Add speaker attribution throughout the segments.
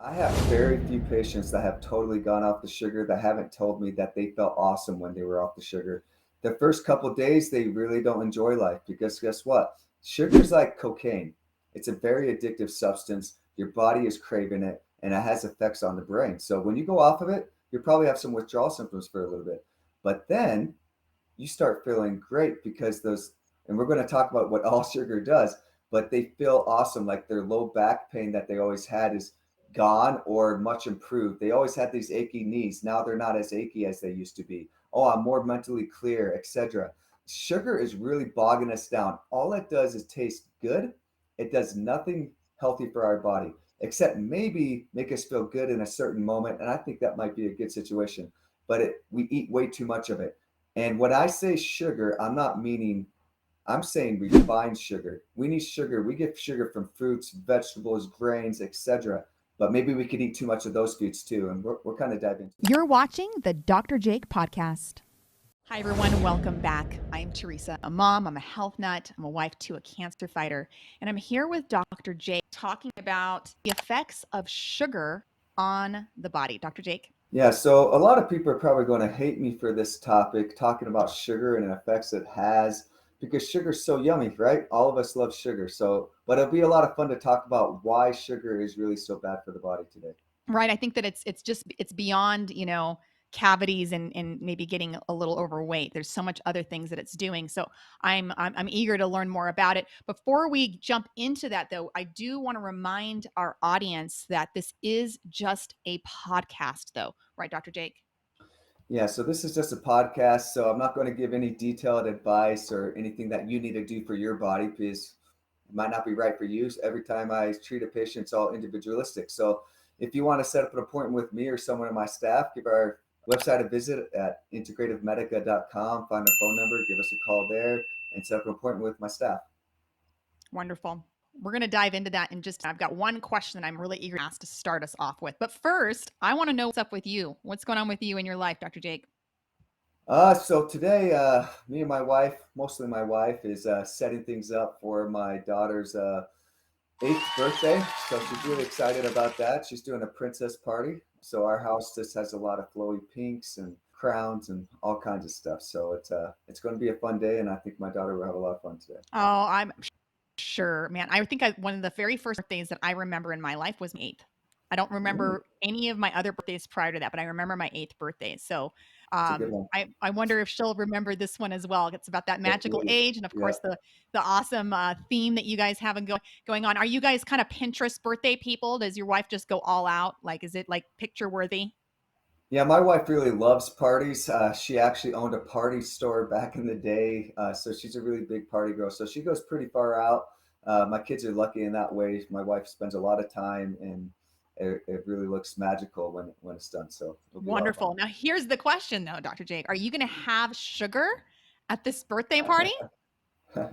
Speaker 1: I have very few patients that have totally gone off the sugar that haven't told me that they felt awesome when they were off the sugar. The first couple days, they really don't enjoy life because guess what? Sugar's like cocaine. It's a very addictive substance. Your body is craving it and it has effects on the brain. So when you go off of it, you probably have some withdrawal symptoms for a little bit. But then you start feeling great because those, and we're going to talk about what all sugar does, but they feel awesome. Like their low back pain that they always had is gone or much improved. They always had these achy knees. Now they're not as achy as they used to be. Oh, I'm more mentally clear, etc. Sugar is really bogging us down. All it does is taste good. It does nothing healthy for our body, except maybe make us feel good in a certain moment. And I think that might be a good situation. But we eat way too much of it. And when I say sugar, I'm not meaning, I'm saying refined sugar. We need sugar. We get sugar from fruits, vegetables, grains, etc. But maybe we could eat too much of those foods too. And we're kind of diving.
Speaker 2: You're watching the Dr. Jake podcast. Hi, everyone. Welcome back. I'm Teresa, a mom. I'm a health nut. I'm a wife to a cancer fighter. And I'm here with Dr. Jake talking about the effects of sugar on the body. Dr. Jake?
Speaker 1: Yeah, so a lot of people are probably going to hate me for this topic, talking about sugar and the effects it has, because sugar's so yummy, right? All of us love sugar. So, but it'll be a lot of fun to talk about why sugar is really so bad for the body today.
Speaker 2: Right. I think that it's beyond, cavities and maybe getting a little overweight. There's so much other things that it's doing. So I'm eager to learn more about it. Before we jump into that though, I do want to remind our audience that this is just a podcast though. Right, Dr. Jake?
Speaker 1: Yeah, so this is just a podcast, so I'm not going to give any detailed advice or anything that you need to do for your body because it might not be right for you. So every time I treat a patient, it's all individualistic. So if you want to set up an appointment with me or someone in my staff, give our website a visit at integrativemedica.com, find our phone number, give us a call there, and set up an appointment with my staff.
Speaker 2: Wonderful. We're going to dive into that in just, I've got one question that I'm really eager to ask to start us off with. But first, I want to know what's up with you. What's going on with you in your life, Dr. Jake?
Speaker 1: So today, me and my wife, mostly my wife, is setting things up for my daughter's eighth birthday. So she's really excited about that. She's doing a princess party. So our house just has a lot of flowy pinks and crowns and all kinds of stuff. So it's going to be a fun day, and I think my daughter will have a lot of fun today.
Speaker 2: Oh, I'm sure, man. I think one of the very first birthdays that I remember in my life was my eighth. I don't
Speaker 1: Ooh,
Speaker 2: remember any of my other birthdays prior to that, but I remember my eighth birthday. So
Speaker 1: it's a good one.
Speaker 2: I wonder if she'll remember this one as well. It's about that magical
Speaker 1: Hopefully,
Speaker 2: age, and of
Speaker 1: yeah.
Speaker 2: course the awesome theme that you guys have going on. Are you guys kind of Pinterest birthday people? Does your wife just go all out? Like, is it like picture worthy?
Speaker 1: Yeah, my wife really loves parties. She actually owned a party store back in the day. So she's a really big party girl. So she goes pretty far out. My kids are lucky in that way. My wife spends a lot of time and it really looks magical when it's done. So it'll be a lot of
Speaker 2: Wonderful. Now here's the question though, Dr. Jake. Are you going to have sugar at this birthday party?
Speaker 1: fun.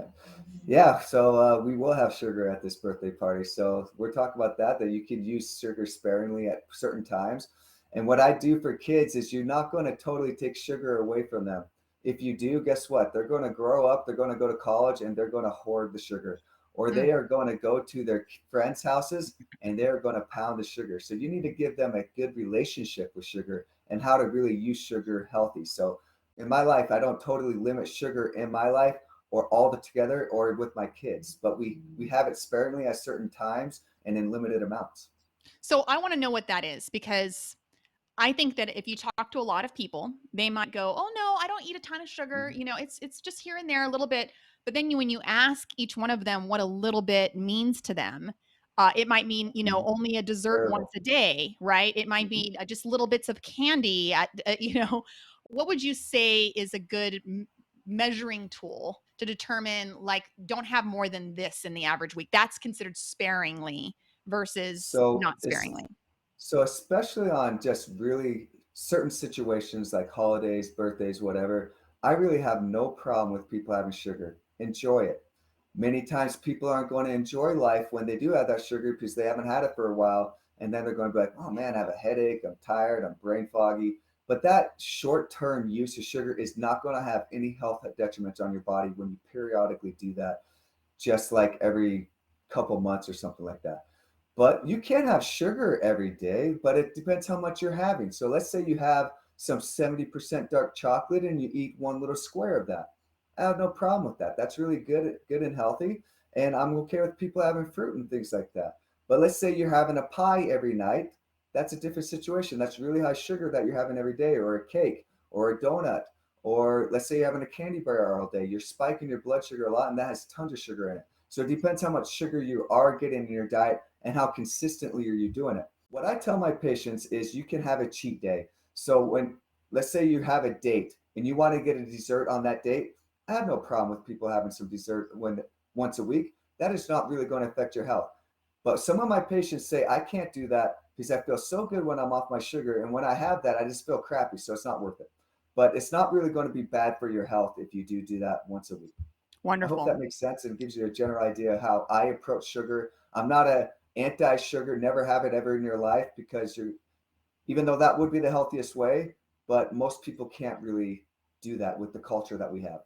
Speaker 1: Yeah, so we will have sugar at this birthday party. So we're talking about that you can use sugar sparingly at certain times. And what I do for kids is you're not going to totally take sugar away from them. If you do, guess what? They're going to grow up, they're going to go to college, and they're going to hoard the sugar. Or
Speaker 2: Mm.
Speaker 1: they are going to go to their friends' houses and they're going to pound the sugar. So you need to give them a good relationship with sugar and how to really use sugar healthy. So in my life, I don't totally limit sugar in my life or all together or with my kids, but we have it sparingly at certain times and in limited amounts.
Speaker 2: So I want to know what that is because I think that if you talk to a lot of people, they might go, "Oh no, I don't eat a ton of sugar.
Speaker 1: Mhm.
Speaker 2: It's just here and there a little bit." But then when you ask each one of them what a little bit means to them, it might mean
Speaker 1: Mhm.
Speaker 2: only a dessert once
Speaker 1: Terrible.
Speaker 2: a day, right? It might
Speaker 1: Mhm.
Speaker 2: be just little bits of candy. What would you say is a good measuring tool to determine like don't have more than this in the average week? That's considered sparingly versus
Speaker 1: So
Speaker 2: not
Speaker 1: it's
Speaker 2: sparingly.
Speaker 1: so especially on just really certain situations like holidays, birthdays, whatever, I really have no problem with people having sugar. Enjoy it. Many times people aren't going to enjoy life when they do have that sugar because they haven't had it for a while. And then they're going to be like, oh man, I have a headache. I'm tired. I'm brain foggy. But that short term use of sugar is not going to have any health detriments on your body when you periodically do that, just like every couple months or something like that. But you can have sugar every day, but it depends how much you're having. So let's say you have some 70% dark chocolate and you eat one little square of that. I have no problem with that. That's really good and healthy. And I'm okay with people having fruit and things like that. But let's say you're having a pie every night. That's a different situation. That's really high sugar that you're having every day, or a cake, or a donut, or let's say you're having a candy bar all day. You're spiking your blood sugar a lot, and that has tons of sugar in it. So it depends how much sugar you are getting in your diet and how consistently are you doing it. What I tell my patients is you can have a cheat day. So when, let's say you have a date and you want to get a dessert on that date, I have no problem with people having some dessert once a week. That is not really going to affect your health. But some of my patients say I can't do that because I feel so good when I'm off my sugar, and when I have that, I just feel crappy, so it's not worth it. But it's not really going to be bad for your health if you do that once a week. I hope
Speaker 2: Wonderful.
Speaker 1: that makes sense and gives you a general idea of how I approach sugar. I'm not a anti-sugar, never have it ever in your life, because you're, even though that would be the healthiest way, but most people can't really do that with the culture that we have.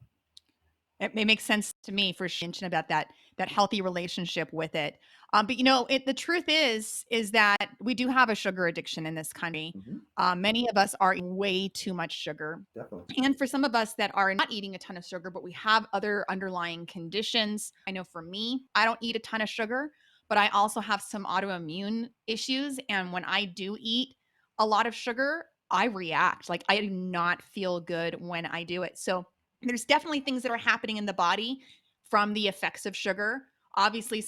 Speaker 2: It makes sense to me for mention about that healthy relationship with it. But the truth is that we do have a sugar addiction in this country.
Speaker 1: Hmm.
Speaker 2: Many of us are eating way too much sugar.
Speaker 1: Definitely.
Speaker 2: And for some of us that are not eating a ton of sugar, but we have other underlying conditions. I know for me, I don't eat a ton of sugar, but I also have some autoimmune issues. And when I do eat a lot of sugar, I react. Like I do not feel good when I do it. So there's definitely things that are happening in the body from the effects of sugar. Obviously,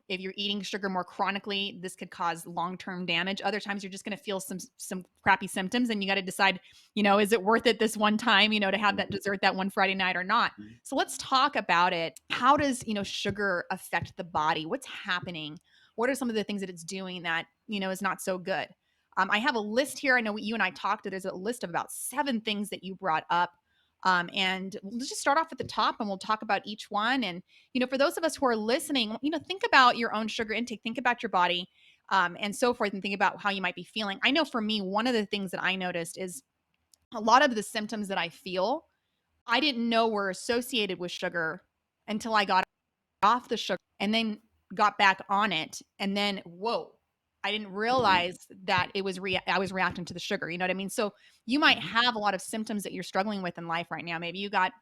Speaker 2: if you're eating sugar more chronically, this could cause long-term damage. Other times you're just going to feel some crappy symptoms and you got to decide, is it worth it this one time, to have that
Speaker 1: Hmm.
Speaker 2: dessert that one Friday night or not. So let's talk about it. How does, sugar affect the body? What's happening? What are some of the things that it's doing that, is not so good? I have a list here. I know you and I talked. There's a list of about 7 things that you brought up. And let's just start off at the top and we'll talk about each one. And, for those of us who are listening, think about your own sugar intake, think about your body, and so forth, and think about how you might be feeling. I know for me, one of the things that I noticed is a lot of the symptoms that I feel, I didn't know were associated with sugar until I got off the sugar and then got back on it. And then, whoa, I didn't realize that I was reacting to the sugar. You know what I mean? So you might
Speaker 1: Hmm.
Speaker 2: have a lot of symptoms that you're struggling with in life right now. Maybe you got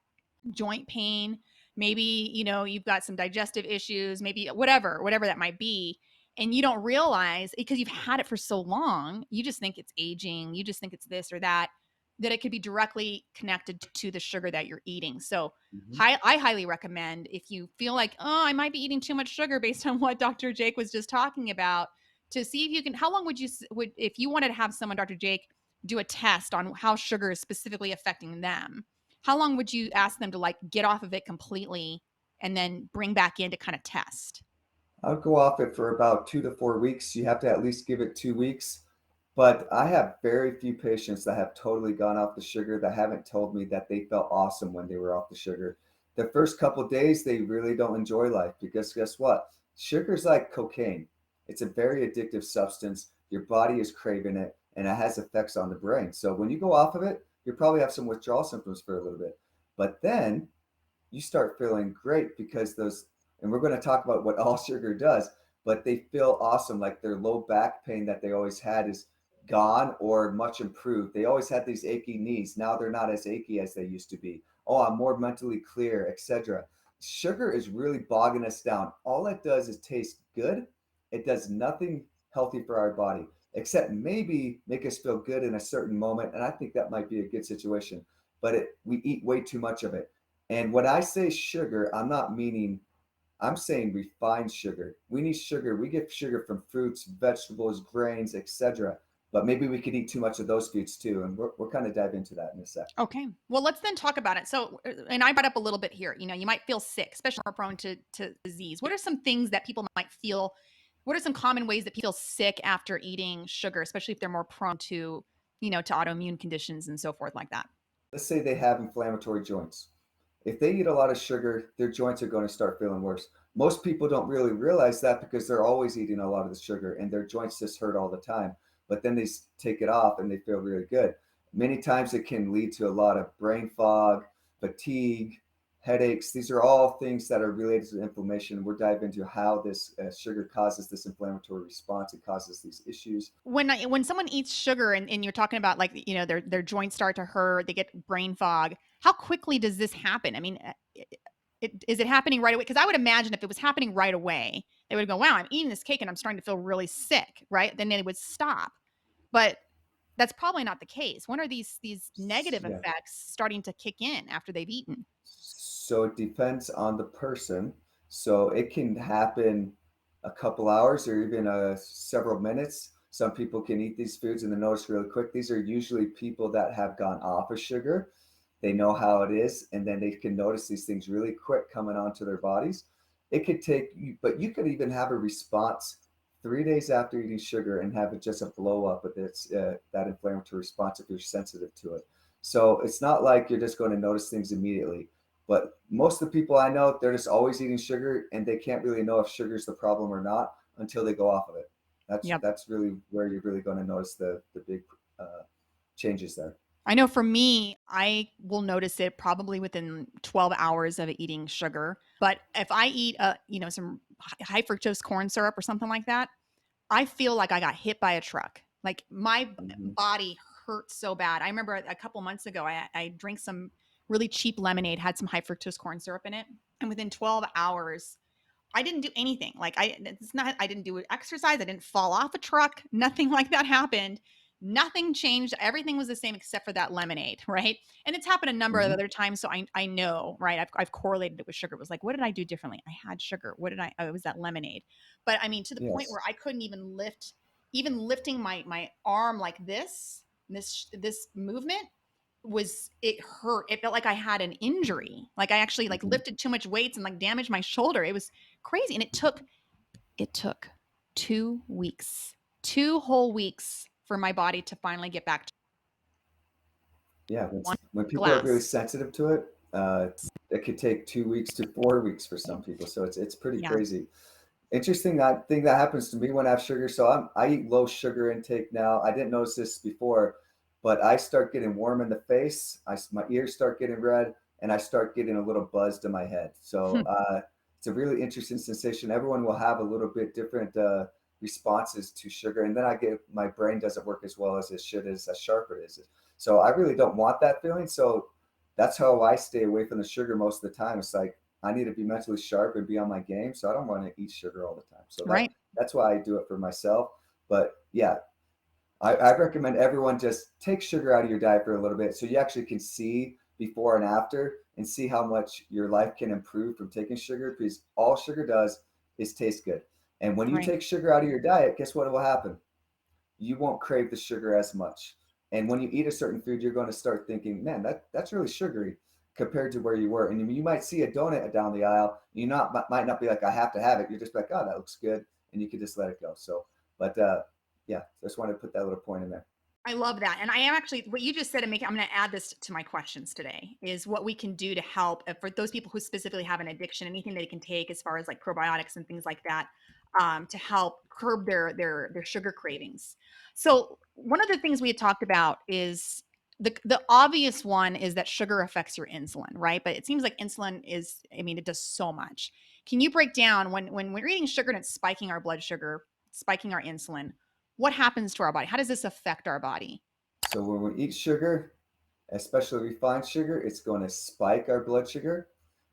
Speaker 2: joint pain, maybe, you've got some digestive issues, maybe whatever that might be. And you don't realize because you've had it for so long, you just think it's aging, you just think it's this or that, that it could be directly connected to the sugar that you're eating. So
Speaker 1: Hmm.
Speaker 2: I highly recommend if you feel like, oh, I might be eating too much sugar based on what Dr. Jake was just talking about, to see if you can, how long would, if you wanted to have someone, Dr. Jake, do a test on how sugar is specifically affecting them, how long would you ask them to like get off of it completely and then bring back in to kind of test?
Speaker 1: I would go off it for about 2 to 4 weeks. You have to at least give it 2 weeks. But I have very few patients that have totally gone off the sugar that haven't told me that they felt awesome when they were off the sugar. The first couple of days, they really don't enjoy life because guess what? Sugar's like cocaine. It's a very addictive substance. Your body is craving it and it has effects on the brain. So when you go off of it, you probably have some withdrawal symptoms for a little bit. But then you start feeling great because those, and we're going to talk about what all sugar does, but they feel awesome. Like their low back pain that they always had is gone or much improved. They always had these achy knees. Now they're not as achy as they used to be. Oh, I'm more mentally clear, etc. Sugar is really bogging us down. All it does is taste good. It does nothing healthy for our body except maybe make us feel good in a certain moment. And I think that might be a good situation. But we eat way too much of it. And when I say sugar, I'm not meaning, I'm saying refined sugar. We need sugar. We get sugar from fruits, vegetables, grains, etc. But maybe we could eat too much of those foods too. And we'll kind of dive into that in a sec.
Speaker 2: Okay. Well, let's then talk about it. So, and I brought up a little bit here, you might feel sick, especially more prone to disease. What are some things that people might feel? What are some common ways that people feel sick after eating sugar, especially if they're more prone to, to autoimmune conditions and so forth like that?
Speaker 1: Let's say they have inflammatory joints. If they eat a lot of sugar, their joints are going to start feeling worse. Most people don't really realize that because they're always eating a lot of the sugar and their joints just hurt all the time. But then they take it off and they feel really good. Many times it can lead to a lot of brain fog, fatigue, headaches. These are all things that are related to inflammation. We're diving into how this sugar causes this inflammatory response. It causes these issues.
Speaker 2: When someone eats sugar and you're talking about like, you know, their joints start to hurt, they get brain fog. How quickly does this happen? I mean, is it happening right away? Because I would imagine if it was happening right away, they would go, "Wow, I'm eating this cake and I'm starting to feel really sick," right? Then they would stop. But that's probably not the case. When are these negative
Speaker 1: Yeah.
Speaker 2: effects starting to kick in after they've eaten?
Speaker 1: So it depends on the person. So it can happen a couple hours or even several minutes. Some people can eat these foods and then notice really quick. These are usually people that have gone off of sugar. They know how it is, and then they can notice these things really quick coming onto their bodies. It could take you, but you could even have a response 3 days after eating sugar and have it just a blow up with its that inflammatory response if you're sensitive to it. So it's not like you're just going to notice things immediately. But most of the people I know, they're just always eating sugar, and they can't really know if sugar is the problem or not until they go off of it.
Speaker 2: Yep.
Speaker 1: That's really where you're really going to notice the big changes there.
Speaker 2: I know for me, I will notice it probably within 12 hours of eating sugar. But if I eat you know, some high fructose corn syrup or something like that, I feel like I got hit by a truck. Like my
Speaker 1: Hmm.
Speaker 2: body hurts so bad. I remember a couple months ago, I drank some really cheap lemonade, had some high fructose corn syrup in it, and within 12 hours, I didn't do anything. Like it's not, I didn't do exercise. I didn't fall off a truck. Nothing like that happened. Nothing changed. Everything was the same except for that lemonade, right? And it's happened a number of
Speaker 1: Hmm.
Speaker 2: other times. So I know, right? I've correlated it with sugar. It was like, what did I do differently? I had sugar. What did I, oh, it was that lemonade. But I mean, to the point
Speaker 1: Yes.
Speaker 2: where I couldn't even lift, even lifting my arm like this movement was, it hurt. It felt like I had an injury. Like I actually like
Speaker 1: Hmm.
Speaker 2: lifted too much weights and like damaged my shoulder. It was crazy. And it took 2 weeks, 2 whole weeks for my body to finally get back to
Speaker 1: Yeah.
Speaker 2: one
Speaker 1: When people are really
Speaker 2: glass.
Speaker 1: sensitive to it, it could take 2 weeks to 4 weeks for some people. So it's pretty
Speaker 2: Yeah.
Speaker 1: crazy. Interesting that thing that happens to me when I have sugar. So I eat low sugar intake now. I didn't notice this before, but I start getting warm in the face. My ears start getting red, and I start getting a little buzzed in my head. So it's a really interesting sensation. Everyone will have a little bit different responses to sugar, and then I get my brain doesn't work as well as it should, as sharp it is. So I really don't want that feeling. So that's how I stay away from the sugar most of the time. It's like I need to be mentally sharp and be on my game. So I don't want to eat sugar all the time. So
Speaker 2: Right.
Speaker 1: that's why I do it for myself. But yeah, I recommend everyone just take sugar out of your diet for a little bit so you actually can see before and after and see how much your life can improve from taking sugar because all sugar does is taste good. And when you
Speaker 2: Right.
Speaker 1: take sugar out of your diet, guess what will happen? You won't crave the sugar as much. And when you eat a certain food, you're going to start thinking, man, that's really sugary compared to where you were. And you might see a donut down the aisle. You not might not be like, I have to have it. You're just like, oh, that looks good, and you can just let it go. So, but yeah, just wanted to put that little point in there.
Speaker 2: I love that. And I am actually, what you just said, and I'm going to add this to my questions today, is what we can do to help for those people who specifically have an addiction, anything they can take as far as like probiotics and things like that, to help curb their sugar cravings. So one of the things we had talked about is the obvious one is that sugar affects your insulin, right? But it seems like insulin is, I mean, it does so much. Can you break down when we're eating sugar and it's spiking our blood sugar, spiking our insulin? What happens to our body? How does this affect our body?
Speaker 1: So when we eat sugar, especially refined sugar, it's going to spike our blood sugar,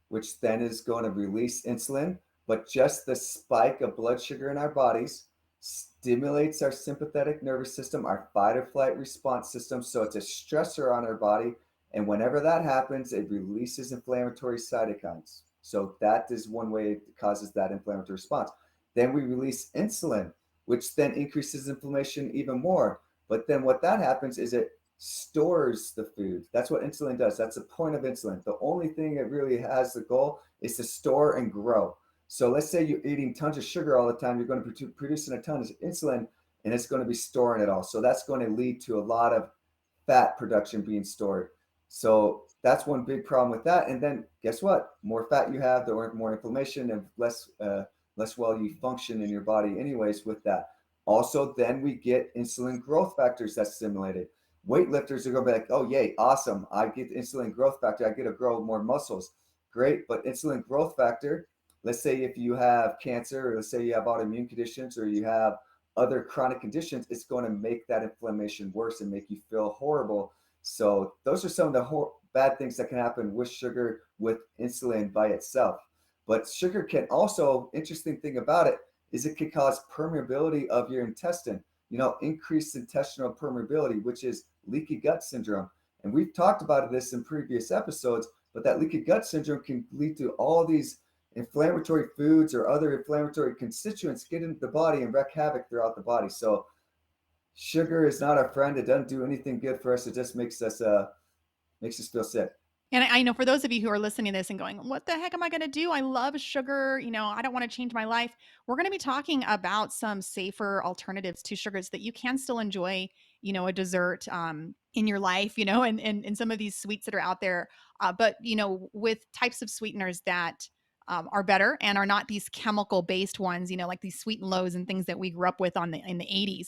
Speaker 1: which then is going to release insulin. But just the spike of blood sugar in our bodies stimulates our sympathetic nervous system, our fight or flight response system. So it's a stressor on our body. And whenever that happens, it releases inflammatory cytokines. So that is one way it causes that inflammatory response. Then we release insulin, which then increases inflammation even more. But then what that happens is it stores the food. That's what insulin does. That's the point of insulin. The only thing it really has the goal is to store and grow. So let's say you're eating tons of sugar all the time, you're going to be producing a ton of insulin and it's going to be storing it all. So that's going to lead to a lot of fat production being stored. So that's one big problem with that. And then guess what? More fat you have, the more inflammation and less well you function in your body anyways with that. Also, then we get insulin growth factors that's stimulated. Weightlifters are going to be like, oh, yay, awesome. I get insulin growth factor. I get to grow more muscles. great, but insulin growth factor, let's say if you have cancer, or let's say you have autoimmune conditions, or you have other chronic conditions, it's going to make that inflammation worse and make you feel horrible. So those are some of the bad things that can happen with sugar, with insulin by itself. But sugar can also, interesting thing about it is it can cause permeability of your intestine, increased intestinal permeability, which is leaky gut syndrome. And we've talked about this in previous episodes, but that leaky gut syndrome can lead to all these inflammatory foods or other inflammatory constituents get into the body and wreak havoc throughout the body. So sugar is not our friend. It doesn't do anything good for us. It just makes us feel sick.
Speaker 2: And I know for those of you who are listening to this and going, what the heck am I going to do? I love sugar. I don't want to change my life. We're going to be talking about some safer alternatives to sugars that you can still enjoy, a dessert in your life, and some of these sweets that are out there. But, with types of sweeteners that are better and are not these chemical based ones, like these sweet and lows and things that we grew up with in the 80s,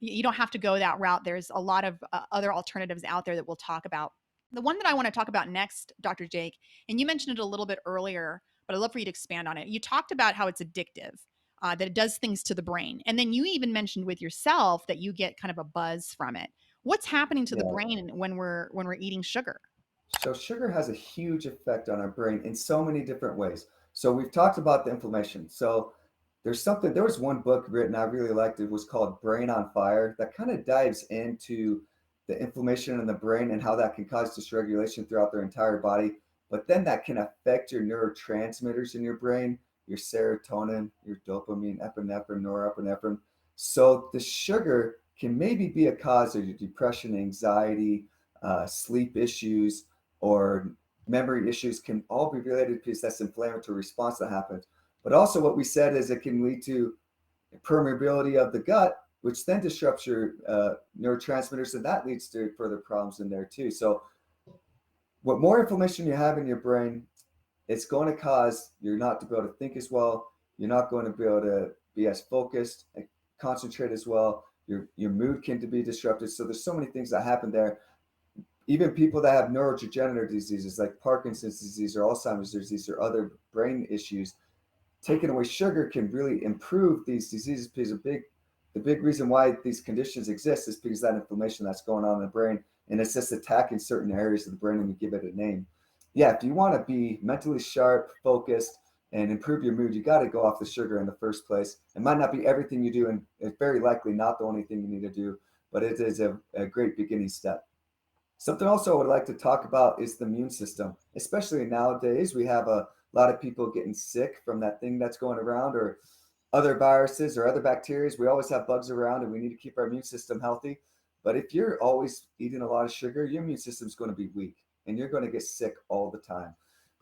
Speaker 2: you don't have to go that route. There's a lot of other alternatives out there that we'll talk about. The one that I want to talk about next, Dr. Jake, and you mentioned it a little bit earlier, but I'd love for you to expand on it. You talked about how it's addictive, that it does things to the brain. And then you even mentioned with yourself that you get kind of a buzz from it. What's happening to the
Speaker 1: Yeah.
Speaker 2: brain when we're eating sugar?
Speaker 1: So sugar has a huge effect on our brain in so many different ways. So we've talked about the inflammation. So there was one book written I really liked. It was called Brain on Fire, that kind of dives into the inflammation in the brain and how that can cause dysregulation throughout their entire body. But then that can affect your neurotransmitters in your brain, your serotonin, your dopamine, epinephrine, norepinephrine. So the sugar can maybe be a cause of your depression, anxiety, sleep issues, or memory issues can all be related because that's inflammatory response that happens. But also what we said is it can lead to permeability of the gut, which then disrupts your neurotransmitters, and that leads to further problems in there too. So what more inflammation you have in your brain, it's going to cause you're not to be able to think as well. You're not going to be able to be as focused and concentrate as well. Your mood can be disrupted. So there's so many things that happen there. Even people that have neurodegenerative diseases like Parkinson's disease or Alzheimer's disease or other brain issues, taking away sugar can really improve these diseases because the big reason why these conditions exist is because of that inflammation that's going on in the brain, and it's just attacking certain areas of the brain and we give it a name. Yeah, if you want to be mentally sharp, focused, and improve your mood, you got to go off the sugar in the first place. It might not be everything you do, and it's very likely not the only thing you need to do, but it is a great beginning step. Something also I would like to talk about is the immune system. Especially nowadays, we have a lot of people getting sick from that thing that's going around, or other viruses or other bacteria. We always have bugs around, and we need to keep our immune system healthy. But if you're always eating a lot of sugar, your immune system is going to be weak and you're going to get sick all the time.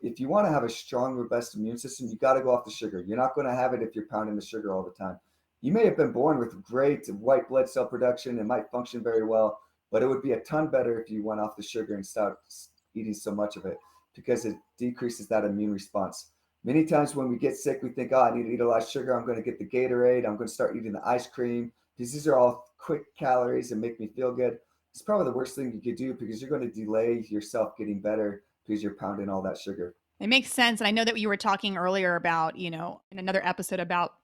Speaker 1: If you want to have a strong, robust immune system, you got to go off the sugar. You're not going to have it if you're pounding the sugar all the time. You may have been born with great white blood cell production and might function very well, but it would be a ton better if you went off the sugar and stopped eating so much of it, because it decreases that immune response. Many times when we get sick, we think, oh, I need to eat a lot of sugar. I'm going to get the Gatorade. I'm going to start eating the ice cream because these are all quick calories and make me feel good. It's probably the worst thing you could do because you're going to delay yourself getting better because you're pounding all that sugar.
Speaker 2: It makes sense. And I know that you were talking earlier about, in another episode about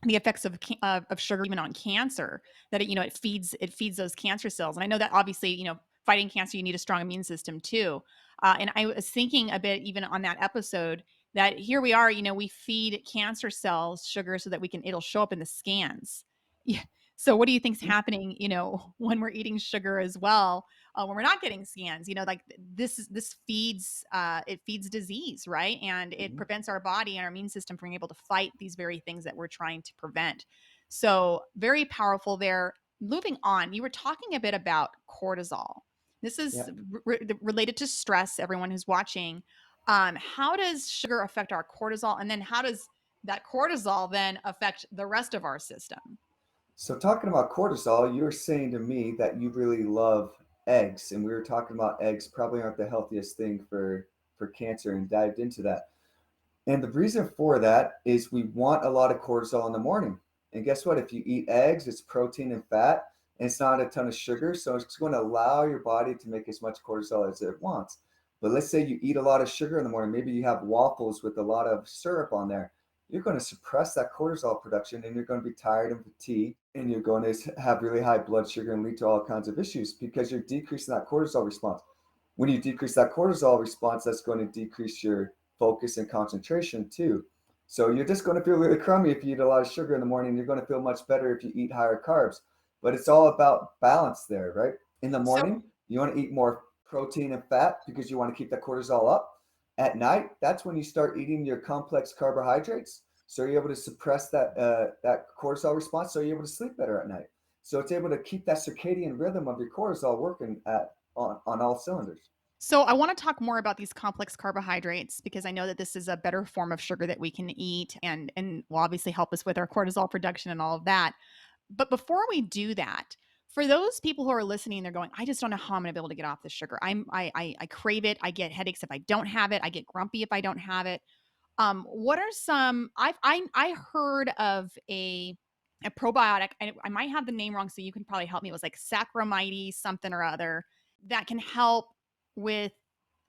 Speaker 2: the effects of sugar even on cancer, that it feeds those cancer cells. And I know that obviously, fighting cancer, you need a strong immune system too. And I was thinking a bit even on that episode that here we are, we feed cancer cells sugar so that it'll show up in the scans. Yeah. So what do you think's happening, when we're eating sugar as well, when we're not getting scans? Like this feeds it feeds disease, right? And it
Speaker 1: Mhm.
Speaker 2: prevents our body and our immune system from being able to fight these very things that we're trying to prevent. So very powerful there. Moving on, you were talking a bit about cortisol. This is
Speaker 1: Yeah.
Speaker 2: related to stress. Everyone who's watching, how does sugar affect our cortisol, and then how does that cortisol then affect the rest of our system?
Speaker 1: So talking about cortisol, you were saying to me that you really love eggs, and we were talking about eggs probably aren't the healthiest thing for cancer, and dived into that. And the reason for that is we want a lot of cortisol in the morning. And guess what? If you eat eggs, it's protein and fat, and it's not a ton of sugar. So it's going to allow your body to make as much cortisol as it wants. But let's say you eat a lot of sugar in the morning, maybe you have waffles with a lot of syrup on there. You're going to suppress that cortisol production and you're going to be tired and fatigued and you're going to have really high blood sugar and lead to all kinds of issues because you're decreasing that cortisol response. When you decrease that cortisol response, that's going to decrease your focus and concentration too. So you're just going to feel really crummy if you eat a lot of sugar in the morning. You're going to feel much better if you eat higher carbs. But it's all about balance there, right? In the
Speaker 2: So
Speaker 1: morning, you want to eat more protein and fat because you want to keep that cortisol up. At night, that's when you start eating your complex carbohydrates. So you're able to suppress that cortisol response. So you're able to sleep better at night. So it's able to keep that circadian rhythm of your cortisol working on all cylinders.
Speaker 2: So I want to talk more about these complex carbohydrates because I know that this is a better form of sugar that we can eat and will obviously help us with our cortisol production and all of that. But before we do that, for those people who are listening, they're going, I just don't know how I'm gonna be able to get off this sugar. I crave it. I get headaches if I don't have it. I get grumpy if I don't have it. What are some I heard of a probiotic. I might have the name wrong, so you can probably help me. It was like Saccharomyces something or other that can help with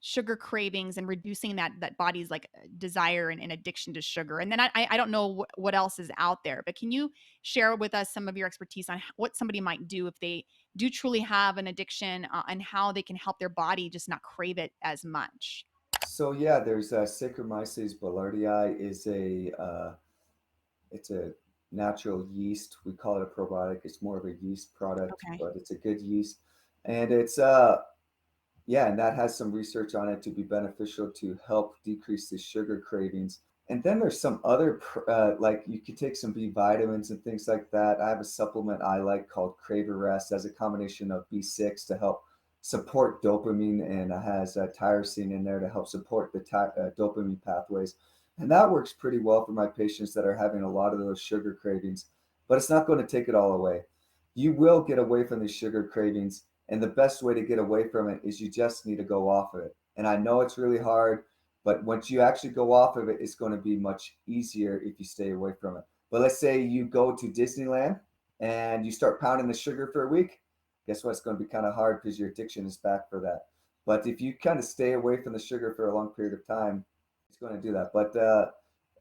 Speaker 2: sugar cravings and reducing that body's like desire and addiction to sugar. And then I don't know what else is out there, but can you share with us some of your expertise on what somebody might do if they do truly have an addiction and how they can help their body just not crave it as much?
Speaker 1: So yeah, there's Saccharomyces boulardii is it's a natural yeast. We call it a probiotic. It's more of a yeast product,
Speaker 2: Okay.
Speaker 1: but it's a good yeast, and it's yeah, and that has some research on it to be beneficial to help decrease the sugar cravings. And then there's some other, like you could take some B vitamins and things like that. I have a supplement I like called Craver Rest as a combination of B6 to help support dopamine and it has tyrosine in there to help support the dopamine pathways. And that works pretty well for my patients that are having a lot of those sugar cravings, but it's not going to take it all away. You will get away from these sugar cravings and the best way to get away from it is you just need to go off of it. And I know it's really hard, but once you actually go off of it, it's going to be much easier if you stay away from it. But let's say you go to Disneyland and you start pounding the sugar for a week. Guess what? It's going to be kind of hard because your addiction is back for that. But if you kind of stay away from the sugar for a long period of time, it's going to do that. But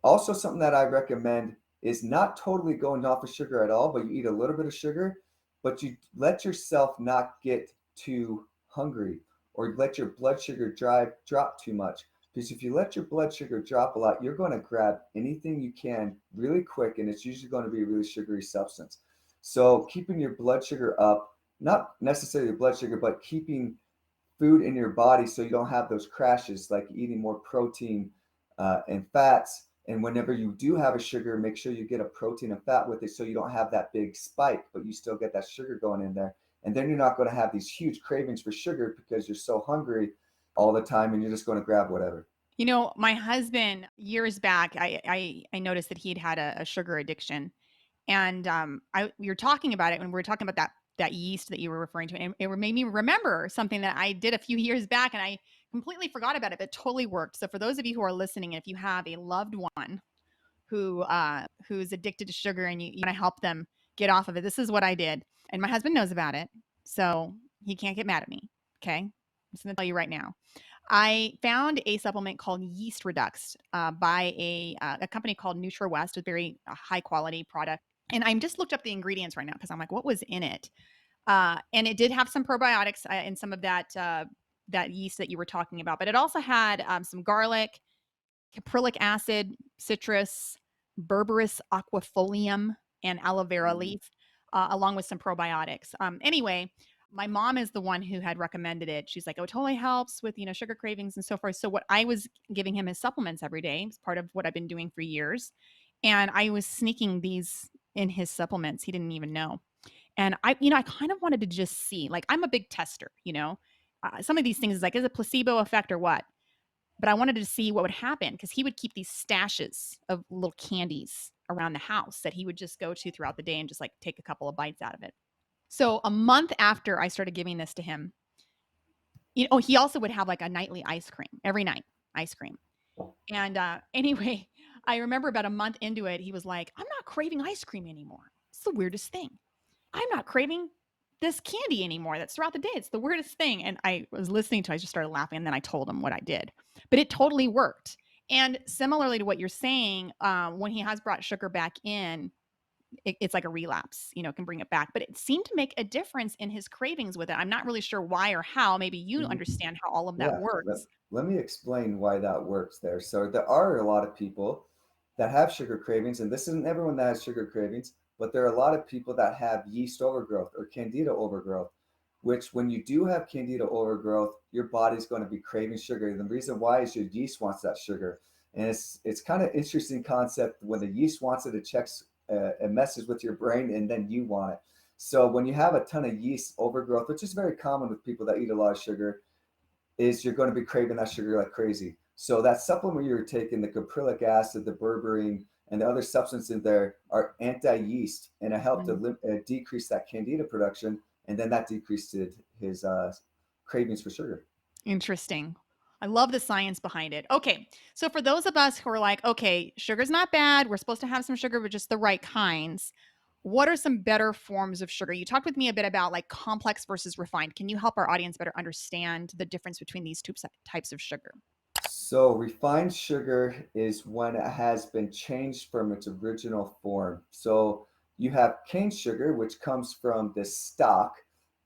Speaker 1: also, something that I recommend is not totally going off of sugar at all, but you eat a little bit of sugar, but you let yourself not get too hungry or let your blood sugar drop too much. Because if you let your blood sugar drop a lot, you're going to grab anything you can really quick, and it's usually going to be a really sugary substance. So keeping your blood sugar up, not necessarily the blood sugar, but keeping food in your body so you don't have those crashes, like eating more protein and fats. And whenever you do have a sugar, make sure you get a protein and fat with it so you don't have that big spike, but you still get that sugar going in there. And then you're not going to have these huge cravings for sugar because you're so hungry all the time and you're just going to grab whatever.
Speaker 2: You know, my husband years back, I noticed that he'd had a sugar addiction, and we were talking about it when we were talking about that yeast that you were referring to, and it made me remember something that I did a few years back, and I completely forgot about it, but it totally worked. So for those of you who are listening, if you have a loved one who's addicted to sugar and you want to help them get off of it, this is what I did, and my husband knows about it, so he can't get mad at me. Okay, I'm just gonna tell you right now. I found a supplement called Yeast Redux by a company called NutraWest, a very high quality product. And I just looked up the ingredients right now because I'm like, what was in it? And it did have some probiotics in some of that yeast that you were talking about, but it also had some garlic, caprylic acid, citrus, berberis aquifolium, and aloe vera
Speaker 1: Mm.
Speaker 2: leaf, along with some probiotics. Anyway, my mom is the one who had recommended it. She's like, "Oh, it totally helps with sugar cravings and so forth." So what I was giving him his supplements every day. It's part of what I've been doing for years, and I was sneaking these in his supplements. He didn't even know. And I kind of wanted to just see. Like, I'm a big tester. Some of these things is like, is it placebo effect or what? But I wanted to see what would happen because he would keep these stashes of little candies around the house that he would just go to throughout the day and just like take a couple of bites out of it. So a month after I started giving this to him, he also would have like a nightly ice cream every night, ice cream. And anyway, I remember about a month into it, he was like, I'm not craving ice cream anymore. It's the weirdest thing. I'm not craving this candy anymore that's throughout the day. It's the weirdest thing." And I was listening to it, I just started laughing, and then I told him what I did. But it totally worked. And similarly to what you're saying, when he has brought sugar back in, it's like a relapse, can bring it back. But it seemed to make a difference in his cravings with it. I'm not really sure why or how. Maybe you
Speaker 1: Mhm.
Speaker 2: understand how all of that
Speaker 1: Yeah,
Speaker 2: works.
Speaker 1: let me explain why that works there. So there are a lot of people that have sugar cravings, and this isn't everyone that has sugar cravings, but there are a lot of people that have yeast overgrowth or candida overgrowth, which when you do have candida overgrowth, your body's going to be craving sugar. And the reason why is your yeast wants that sugar. And it's kind of interesting concept when the yeast wants it, it checks and messes with your brain, and then you want it. So when you have a ton of yeast overgrowth, which is very common with people that eat a lot of sugar, is you're going to be craving that sugar like crazy. So that supplement you're taking, the caprylic acid, the berberine, and the other substances in there are anti-yeast, and it helped to
Speaker 2: Mm.
Speaker 1: decrease that candida production, and then that decreased his cravings for sugar.
Speaker 2: Interesting. I love the science behind it. Okay. So for those of us who are like, okay, sugar's not bad. We're supposed to have some sugar, but just the right kinds. What are some better forms of sugar? You talked with me a bit about like complex versus refined. Can you help our audience better understand the difference between these two types of sugar?
Speaker 1: So refined sugar is when it has been changed from its original form. So you have cane sugar, which comes from the stock,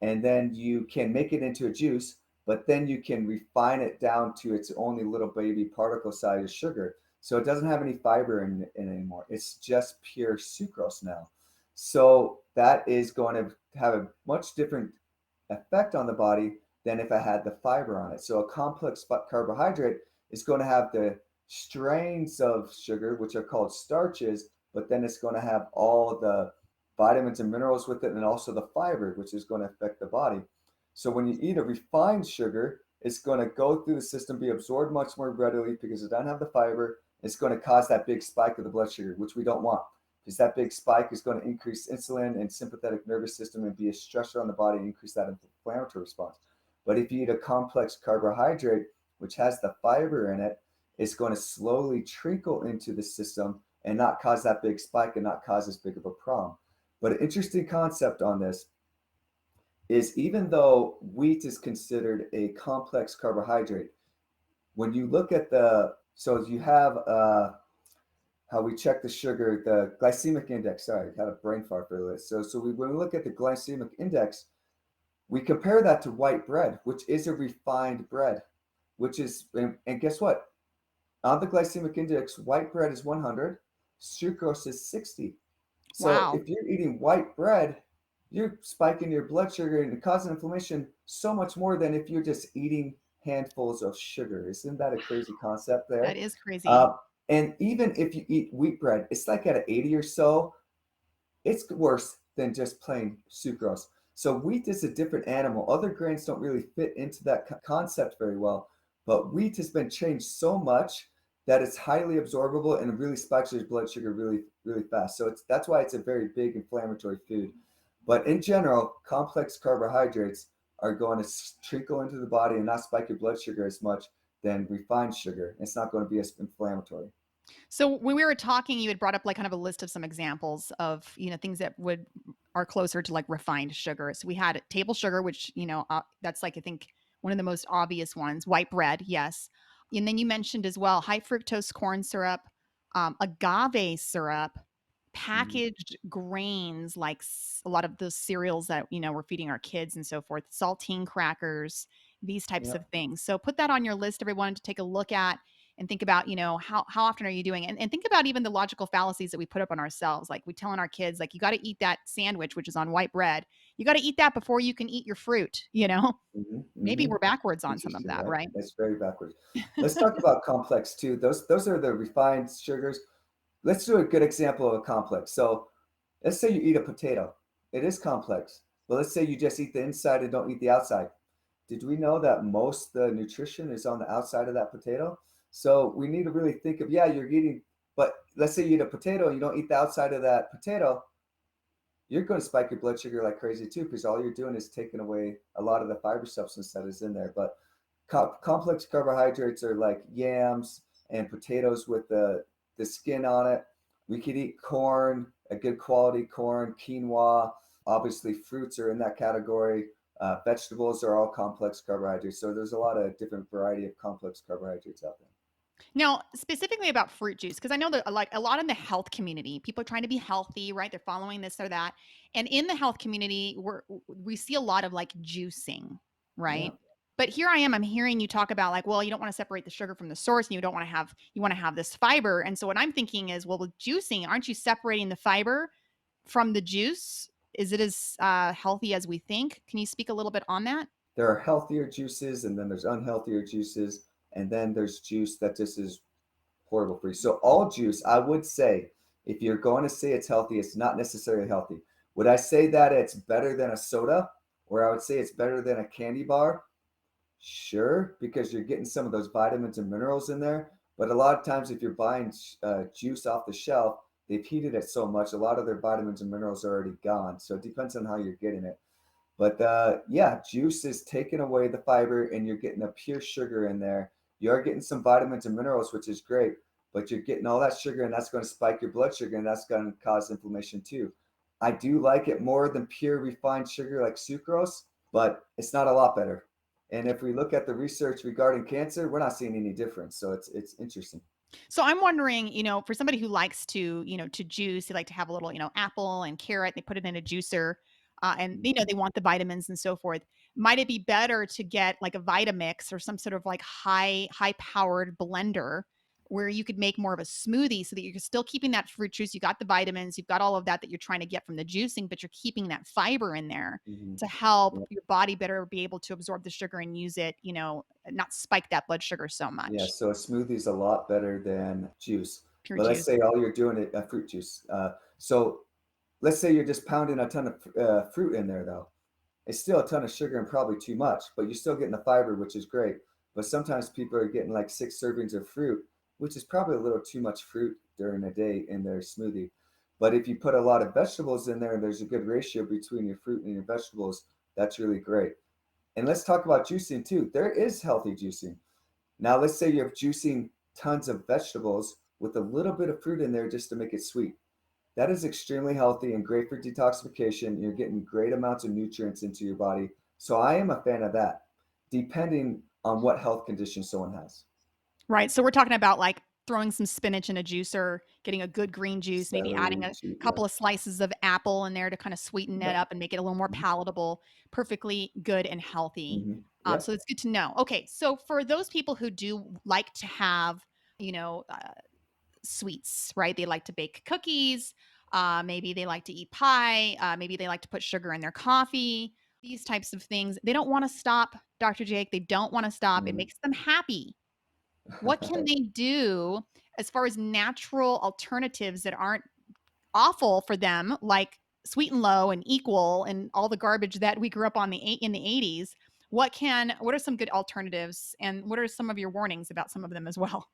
Speaker 1: and then you can make it into a juice, but then you can refine it down to its only little baby particle size sugar. So it doesn't have any fiber in it anymore. It's just pure sucrose now. So that is going to have a much different effect on the body than if it had the fiber on it. So a complex carbohydrate is going to have the strains of sugar, which are called starches, but then it's going to have all the vitamins and minerals with it, and also the fiber, which is going to affect the body. So when you eat a refined sugar, it's going to go through the system, be absorbed much more readily because it doesn't have the fiber. It's going to cause that big spike of the blood sugar, which we don't want, because that big spike is going to increase insulin and sympathetic nervous system and be a stressor on the body and increase that inflammatory response. But if you eat a complex carbohydrate, which has the fiber in it, it's going to slowly trickle into the system and not cause that big spike and not cause as big of a problem. But an interesting concept on this is even though wheat is considered a complex carbohydrate, when you look at so you have how we check the sugar, the glycemic index. Sorry, I had a brain fart for this. When we look at the glycemic index, we compare that to white bread, which is a refined bread, which is, and guess what? On the glycemic index, white bread is 100, sucrose is 60. So
Speaker 2: Wow.
Speaker 1: if you're eating white bread, you're spiking your blood sugar and causing inflammation so much more than if you're just eating handfuls of sugar. Isn't that a crazy concept
Speaker 2: That
Speaker 1: there?
Speaker 2: is crazy.
Speaker 1: Uh, and even if you eat wheat bread, it's like at an 80 or so, it's worse than just plain sucrose. So wheat is a different animal. Other grains don't really fit into that concept very well, but wheat has been changed so much that it's highly absorbable and really spikes your blood sugar really, really fast. So that's why it's a very big inflammatory food. But in general, complex carbohydrates are going to trickle into the body and not spike your blood sugar as much than refined sugar. It's not going to be as inflammatory.
Speaker 2: So when we were talking, you had brought up like kind of a list of some examples of, things that would are closer to like refined sugar. So we had table sugar, which, that's like I think one of the most obvious ones. White bread, yes. And then you mentioned as well high fructose corn syrup, agave syrup,
Speaker 1: Mhm.
Speaker 2: packaged grains like a lot of those cereals that we're feeding our kids and so forth, saltine crackers, these types
Speaker 1: Yeah.
Speaker 2: of things. So put that on your list, everyone, to take a look at and think about, how often are you doing it? And think about even the logical fallacies that we put up on ourselves. Like we telling our kids, like, you got to eat that sandwich, which is on white bread. You got to eat that before you can eat your fruit.
Speaker 1: Hmm.
Speaker 2: Maybe
Speaker 1: Hmm.
Speaker 2: we're backwards on some of
Speaker 1: Interesting,
Speaker 2: that,
Speaker 1: right?
Speaker 2: right?
Speaker 1: That's very backwards. Let's talk about complex too. Those are the refined sugars. Let's do a good example of a complex. So let's say you eat a potato. It is complex. But let's say you just eat the inside and don't eat the outside. Did we know that most the nutrition is on the outside of that potato? So we need to really think of, yeah, you're eating, but let's say you eat a potato and you don't eat the outside of that potato, you're going to spike your blood sugar like crazy too, because all you're doing is taking away a lot of the fiber substance that is in there. But complex carbohydrates are like yams and potatoes with the skin on it. We could eat corn, a good quality corn, quinoa. Obviously, fruits are in that category. Vegetables are all complex carbohydrates. So there's a lot of different variety of complex carbohydrates out there.
Speaker 2: Now, specifically about fruit juice, because I know that like a lot in the health community, people are trying to be healthy, right? They're following this or that. And in the health community, we see a lot of like juicing,
Speaker 1: Yeah.
Speaker 2: right? But here I am, I'm hearing you talk about like, well, you don't want to separate the sugar from the source and you want to have this fiber. And so what I'm thinking is, well, with juicing, aren't you separating the fiber from the juice? Is it as healthy as we think? Can you speak a little bit on that?
Speaker 1: There are healthier juices and then there's unhealthier juices. And then there's juice that just is horrible for you. So all juice, I would say, if you're going to say it's healthy, it's not necessarily healthy. Would I say that it's better than a soda, or I would say it's better than a candy bar? Sure, because you're getting some of those vitamins and minerals in there. But a lot of times, if you're buying juice off the shelf, they've heated it so much, a lot of their vitamins and minerals are already gone. So it depends on how you're getting it. But yeah, juice is taking away the fiber and you're getting a pure sugar in there. You are getting some vitamins and minerals, which is great, but you're getting all that sugar and that's going to spike your blood sugar and that's going to cause inflammation too. I do like it more than pure refined sugar like sucrose, but it's not a lot better. And if we look at the research regarding cancer, we're not seeing any difference. So it's interesting.
Speaker 2: So I'm wondering, for somebody who likes to, to juice, they like to have a little, apple and carrot, they put it in a juicer, and they want the vitamins and so forth. Might it be better to get like a Vitamix or some sort of like high powered blender where you could make more of a smoothie so that you're still keeping that fruit juice, you got the vitamins, you've got all of that you're trying to get from the juicing, but you're keeping that fiber in there
Speaker 1: Hmm.
Speaker 2: to help your body better be able to absorb the sugar and use it, not spike that blood sugar so
Speaker 1: Yeah,
Speaker 2: much.
Speaker 1: so a smoothie is a lot better than juice.
Speaker 2: Pure
Speaker 1: But let's
Speaker 2: juice.
Speaker 1: say all you're doing is fruit juice. So let's say you're just pounding a ton of fruit in there, though. It's still a ton of sugar and probably too much, but you're still getting the fiber, which is great. But sometimes people are getting like 6 servings of fruit, which is probably a little too much fruit during a day in their smoothie. But if you put a lot of vegetables in there and there's a good ratio between your fruit and your vegetables, that's really great. And let's talk about juicing too. There is healthy juicing. Now, let's say you're juicing tons of vegetables with a little bit of fruit in there just to make it sweet. That is extremely healthy and great for detoxification. You're getting great amounts of nutrients into your body. So I am a fan of that, depending on what health condition someone has.
Speaker 2: Right, so we're talking about, like, throwing some spinach in a juicer, getting a good green juice, maybe adding
Speaker 1: Celery,
Speaker 2: a
Speaker 1: yeah.
Speaker 2: couple of slices of apple in there to kinda sweeten it
Speaker 1: Yep.
Speaker 2: up and make it a little more
Speaker 1: Mhm.
Speaker 2: palatable, perfectly good and healthy. So
Speaker 1: Yep.
Speaker 2: it's good to know. Okay, so for those people who do like to have, you know, uh, sweets, right? They like to bake cookies, maybe they like to eat pie, maybe they like to put sugar in their coffee, these types of things. They don't wanna stop, Dr. Jake, they don't wanna stop, it
Speaker 1: Mhm.
Speaker 2: makes them happy. What can they do as far as natural alternatives that aren't awful for them, like Sweet and Low and Equal and all the garbage that we grew up on in the 80s? What are some good alternatives, and what are some of your warnings about some of them as well?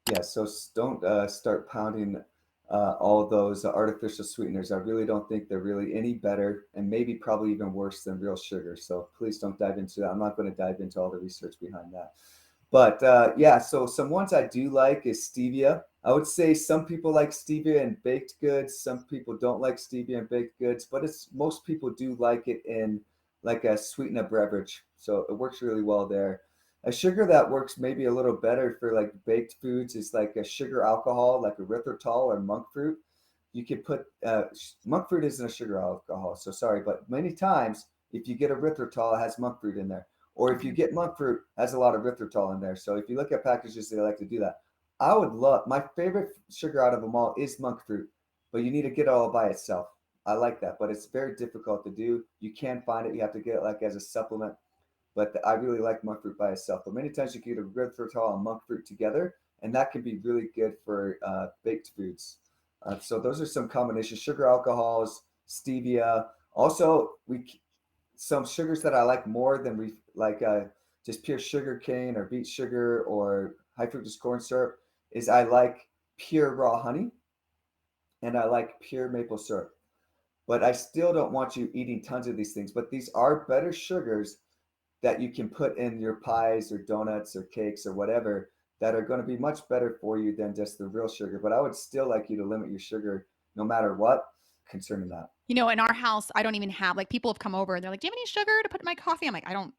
Speaker 1: Yeah, so don't start pounding all those artificial sweeteners. I really don't think they're really any better, and maybe probably even worse than real sugar. So please don't dive into that. I'm not going to dive into all the research behind that. But yeah, so some ones I do like is stevia. I would say some people like stevia in baked goods. Some people don't like stevia in baked goods, but it's most people do like it in like a sweetened beverage. So it works really well there. A sugar that works maybe a little better for like baked foods is like a sugar alcohol, like erythritol or monk fruit. You could put monk fruit isn't a sugar alcohol, so sorry, but many times if you get erythritol, it has monk fruit in there. Or if you
Speaker 2: Okay.
Speaker 1: get monk fruit, it has a lot of erythritol in there. So if you look at packages, they like to do that. I would love my favorite sugar out of them all is monk fruit, but you need to get it all by itself. I like that, but it's very difficult to do. You can find it. You have to get it like as a supplement, but I really like monk fruit by itself. But many times you can get a erythritol and monk fruit together, and that can be really good for baked foods. So those are some combinations: sugar alcohols, stevia. Also, we some sugars that I like more than we like just pure sugar cane or beet sugar or high fructose corn syrup is I like pure raw honey and I like pure maple syrup. But I still don't want you eating tons of these things. But these are better sugars that you can put in your pies or donuts or cakes or whatever that are going to be much better for you than just the real sugar. But I would still like you to limit your sugar no matter what concerning that.
Speaker 2: In our house, I don't even have like people have come over and they're like, "Do you have any sugar to put in my coffee?" I'm like, I don't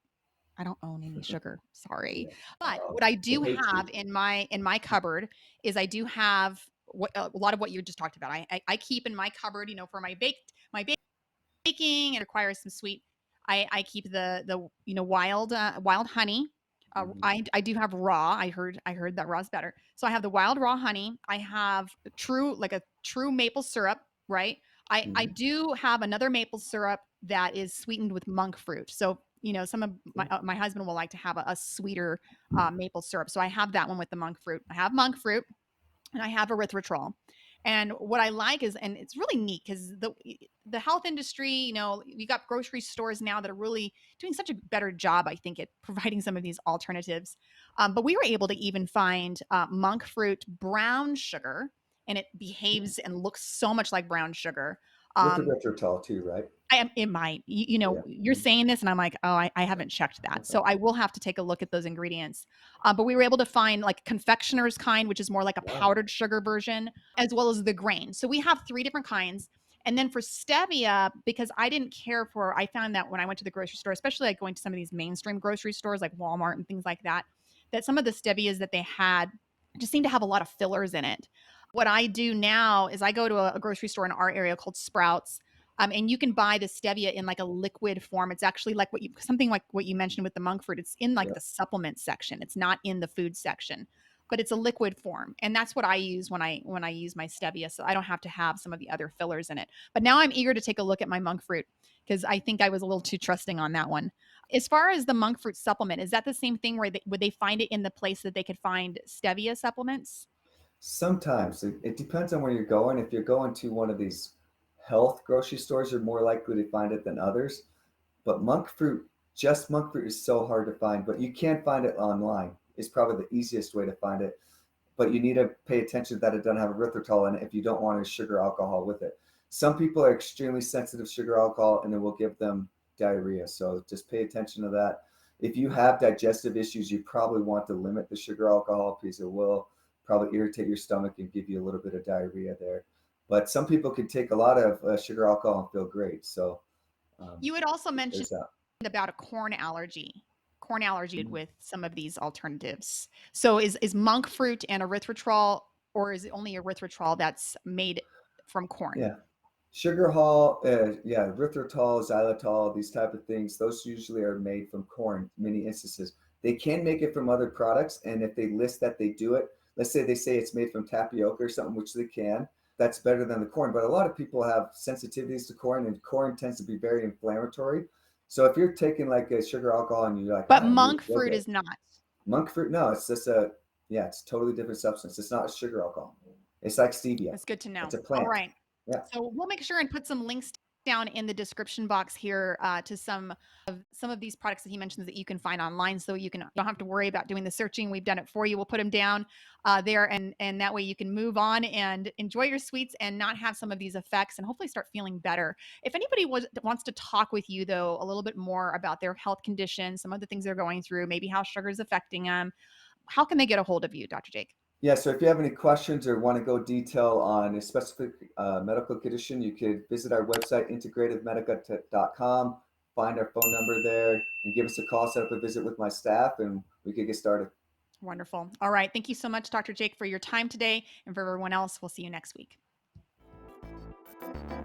Speaker 2: own any sugar. Sorry.
Speaker 1: Yeah.
Speaker 2: But
Speaker 1: Um,
Speaker 2: what I
Speaker 1: the
Speaker 2: do
Speaker 1: pastry.
Speaker 2: have in my cupboard is I do have what a lot of what you just talked about. I keep in my cupboard, for my baking and requires some sweet. I keep the wild honey.
Speaker 1: Mhm,
Speaker 2: I do have raw. I heard that raw is better. So I have the wild raw honey. I have a true maple syrup, right? I
Speaker 1: mhm.
Speaker 2: do have another maple syrup that is sweetened with monk fruit. So some of
Speaker 1: Yeah.
Speaker 2: my husband will like to have a sweeter maple syrup. So I have that one with the monk fruit. I have monk fruit and I have erythritol. And what I like is, and it's really neat because the health industry, you got grocery stores now that are really doing such a better job, I think, at providing some of these alternatives. But we were able to even find monk fruit brown sugar, and it behaves and looks so much like brown sugar.
Speaker 1: With
Speaker 2: Um,
Speaker 1: erythritol too, right?
Speaker 2: I am it might.
Speaker 1: Yeah.
Speaker 2: You're saying this and I'm like, "Oh, I haven't checked that." So I will have to take a look at those ingredients. But we were able to find like confectioner's kind, which is more like a
Speaker 1: Wow.
Speaker 2: powdered sugar version, as well as the grain. So we have 3 different kinds. And then for stevia, because I found that when I went to the grocery store, especially like going to some of these mainstream grocery stores like Walmart and things like that, that some of the stevias that they had just seemed to have a lot of fillers in it. What I do now is I go to a grocery store in our area called Sprouts, and you can buy the stevia in like a liquid form. It's actually like something like what you mentioned with the monk fruit. It's in like
Speaker 1: Yeah.
Speaker 2: the supplement section. It's not in the food section, but it's a liquid form. And that's what I use when I use my stevia. So I don't have to have some of the other fillers in it. But now I'm eager to take a look at my monk fruit because I think I was a little too trusting on that one. As far as the monk fruit supplement, is that the same thing where would they find it in the place that they could find stevia supplements?
Speaker 1: Sometimes it depends on where you're going. If you're going to one of these health grocery stores, you're more likely to find it than others. But just monk fruit is so hard to find, but you can find it online. It's probably the easiest way to find it. But you need to pay attention that it doesn't have erythritol in it if you don't want to sugar alcohol with it. Some people are extremely sensitive to sugar alcohol and it will give them diarrhea. So just pay attention to that. If you have digestive issues, you probably want to limit the sugar alcohol because it will probably irritate your stomach and give you a little bit of diarrhea there. But some people can take a lot of sugar alcohol and feel great. So
Speaker 2: You had also mentioned
Speaker 1: there's that.
Speaker 2: about a corn allergy
Speaker 1: Mhm.
Speaker 2: with some of these alternatives. So is monk fruit and erythritol, or is it only erythritol that's made from corn?
Speaker 1: Yeah. Yeah, erythritol, xylitol, these type of things, those usually are made from corn, many instances. They can make it from other products, and if they list that they do it, let's say they say it's made from tapioca or something, which they can, that's better than the corn. But a lot of people have sensitivities to corn, and corn tends to be very inflammatory. So if you're taking like a sugar alcohol and you're like,
Speaker 2: But
Speaker 1: I don't really
Speaker 2: monk
Speaker 1: feel
Speaker 2: fruit
Speaker 1: good,
Speaker 2: is not.
Speaker 1: monk fruit, no, it's just yeah, it's a totally different substance. It's not sugar alcohol. It's like stevia.
Speaker 2: That's good to know.
Speaker 1: It's a
Speaker 2: All
Speaker 1: plant.
Speaker 2: right.
Speaker 1: Yeah.
Speaker 2: So we'll make sure and put some links down in the description box here to some of these products that he mentions that you can find online, so you don't have to worry about doing the searching. We've done it for you. We'll put them down there, and that way you can move on and enjoy your sweets and not have some of these effects, and hopefully start feeling better. If anybody wants to talk with you though a little bit more about their health conditions, some of the things they're going through, maybe how sugar is affecting them, how can they get a hold of you, Dr. Jake?
Speaker 1: Yeah, so if you have any questions or want to go detail on a specific medical condition, you could visit our website, integrativemedica.com, find our phone number there, and give us a call, set up a visit with my staff, and we could get started.
Speaker 2: Wonderful. All right. Thank you so much, Dr. Jake, for your time today. And for everyone else, we'll see you next week.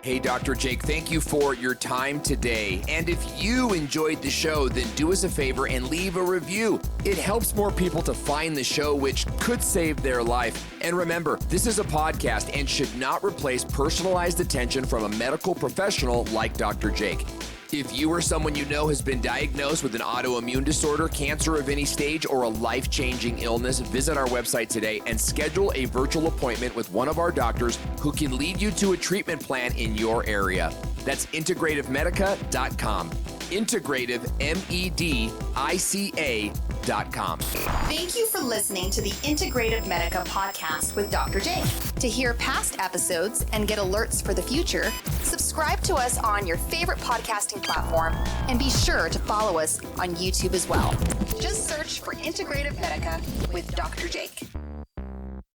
Speaker 3: Hey, Dr. Jake, thank you for your time today. And if you enjoyed the show, then do us a favor and leave a review. It helps more people to find the show, which could save their life. And remember, this is a podcast and should not replace personalized attention from a medical professional like Dr. Jake. If you or someone you know has been diagnosed with an autoimmune disorder, cancer of any stage, or a life-changing illness, visit our website today and schedule a virtual appointment with one of our doctors who can lead you to a treatment plan in your area. That's integrativemedica.com. Integrative, MEDICA.com.
Speaker 4: Thank you for listening to the Integrative Medica podcast with Dr. Jake. To hear past episodes and get alerts for the future, subscribe to us on your favorite podcasting platform and be sure to follow us on YouTube as well. Just search for Integrative Medica with Dr. Jake.